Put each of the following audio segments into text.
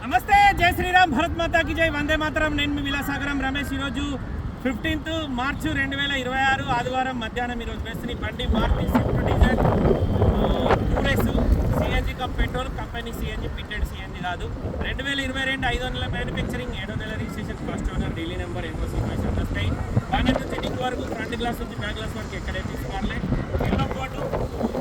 నమస్తే, జై శ్రీరామ్, భరత్ మాతా కి జై, వందే మాతరం. నేను మీ విలాసాగరం రమేష్. ఈరోజు 15th మార్చ్ 2026 ఆదివారం మధ్యాహ్నం. ఈరోజు వేస్తున్న బండి Maruti Swift Dzire tour S CNG cum petrol, company CNG, fitted CNG కాదు. 2022 500 manufacturing, 700 registration, first owner, Delhi number, NOC వస్తాయి. బానెట్ నుంచి డిక్ వరకు, ఫ్రంట్ గ్లాస్ నుంచి బ్యాక్ గ్లాస్ వరకు ఎక్కడే తీసుకోవాలి. ఎల్లో బోర్డు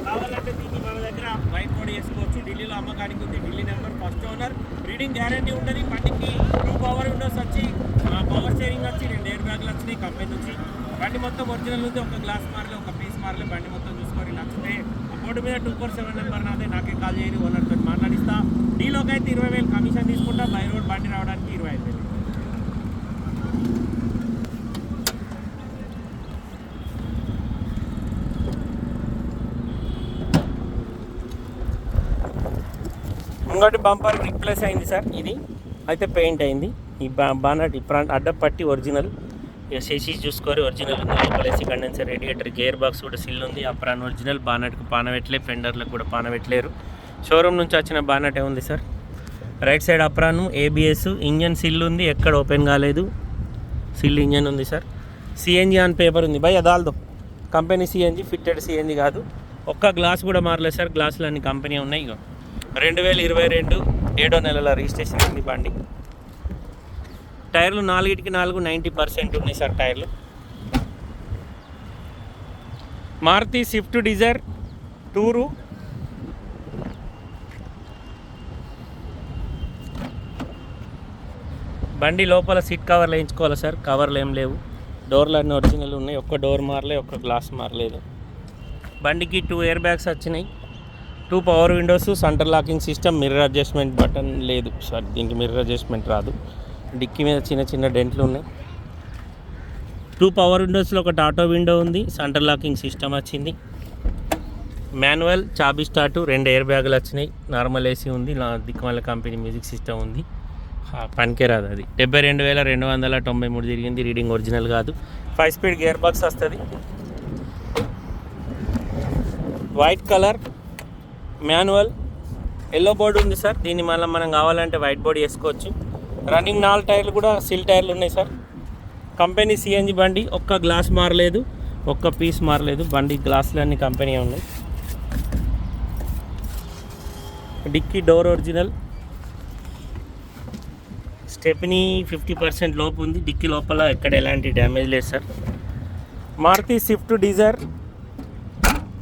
కావాలంటే దీన్ని మన దగ్గర వైట్ బోర్డు వేసుకోవచ్చు. ఢిల్లీలో అమ్మకానికి ఉంది. Delhi number, first owner, reading guarantee ఉంటుంది. బండికి 2 పవర్ విండోస్ వచ్చి, పవర్ స్టీరింగ్ వచ్చి, 2 ఎయిర్ బ్యాగ్లు వచ్చినాయి కంపెనీ నుంచి. బండి మొత్తం ఒరిజినల్ ఉంది. ఒక గ్లాస్ మారలే, ఒక పీస్ మారలే. బండి మొత్తం చూసుకొని నచ్చితే బోర్డు మీద 247 నెంబర్ నాదే, నాకే కాల్ చేయరు. ఓనర్తో మాట్లాడిస్తా. డీలోకి అయితే 20,000 కమిషన్ తీసుకుంటా. బై రోడ్ బండి రావడానికి 25,000. ముంగటి బంపర్ రీప్లేస్ అయింది సార్. ఇది అయితే పెయింట్ అయింది. ఈ బానట్ ఫ్రంట్ అడ్డపట్టి ఒరిజినల్. ఇక సెసీస్ చూసుకోరు, ఒరిజినల్ ఉంది. లోపల AC condenser, radiator, gear box కూడా సిల్ ఉంది. Apron original. బానట్కి పానవెట్టలే, ఫెండర్లకు కూడా పానవెట్టలేరు. షోరూమ్ నుంచి వచ్చిన బానటే ఉంది sir. Right side అప్రాను, ABS, engine సిల్ ఉంది, ఎక్కడ ఓపెన్ కాలేదు. సిల్ ఇంజన్ ఉంది సార్. సిఎన్జి ఆన్ పేపర్ ఉంది. భయ్ అదాల్దో కంపెనీ సిఎన్జి, ఫిట్టెడ్ సిఎన్జి కాదు. ఒక్క గ్లాస్ కూడా మారలేదు సార్. గ్లాసులు అన్ని కంపెనీ ఉన్నాయి. ఇక 2022 7వ నెలల రిజిస్ట్రేషన్ ఉంది బండి. టైర్లు 4కి 4 90% ఉన్నాయి సార్ టైర్లు. Maruti Swift Dzire tour. బండి లోపల సీట్ కవర్లు వేయించుకోవాలి సార్. కవర్లు ఏం లేవు. డోర్లు అన్నీ ఒరిజినల్ ఉన్నాయి. ఒక్క డోర్ మారలే, ఒక్క గ్లాస్ మారలేదు. బండికి 2 ఎయిర్ బ్యాగ్స్ వచ్చినాయి. 2 power Windows, centre locking system, mirror adjustment button లేదు సార్. దీనికి మిర్రర్ అడ్జస్ట్మెంట్ రాదు. డిక్కీ మీద చిన్న చిన్న డెంట్లు ఉన్నాయి. 2 పవర్ విండోస్లో ఒకటి ఆటో విండో ఉంది. సెంటర్ లాకింగ్ సిస్టమ్ వచ్చింది. మాన్యువల్, చాబీ స్టార్టు, 2 ఎయిర్ బ్యాగులు వచ్చినాయి. నార్మల్ ఏసీ ఉంది. దిక్కుమల్ల కంపెనీ మ్యూజిక్ సిస్టమ్ ఉంది. పనికే రాదు అది. 72,293 తిరిగింది. రీడింగ్ ఒరిజినల్ కాదు. 5 స్పీడ్ గేర్ బాక్స్ వస్తుంది. White colour, manual, yellow board ఉంది సార్. దీన్ని మళ్ళీ మనం కావాలంటే వైట్ బోర్డు వేసుకోవచ్చు. రన్నింగ్ 4 టైర్లు కూడా సిల్ టైర్లు ఉన్నాయి సార్. కంపెనీ సిఎన్జి బండి. ఒక్క గ్లాస్ మారలేదు, ఒక్క పీస్ మారలేదు. బండి గ్లాసులు అన్ని కంపెనీ ఉన్నాయి. Dicky door original. స్టెప్నీ 50% లోపు ఉంది. డిక్కీ లోపల ఎక్కడ ఎలాంటి డ్యామేజ్ లేదు sir. Maruti Swift Dzire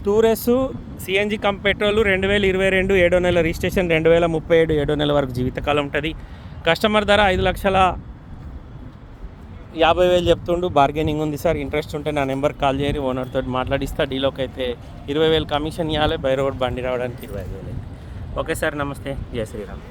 tour S CNG cum petrol, 2022 7వ నెల రిజిస్ట్రేషన్, 2037 7వ నెల వరకు జీవితకాలం ఉంటుంది. కస్టమర్ ధర 5,50,000 చెప్తుండు. బార్గెనింగ్ ఉంది సార్. ఇంట్రెస్ట్ ఉంటే నా నెంబర్ కాల్ చేయరు. ఓనర్తో మాట్లాడిస్తా. డీలోకి అయితే 20,000 కమిషన్ ఇవ్వాలి. బై రోడ్ బండి రావడానికి 25,000. ఓకే సార్, నమస్తే, జై శ్రీరామ్.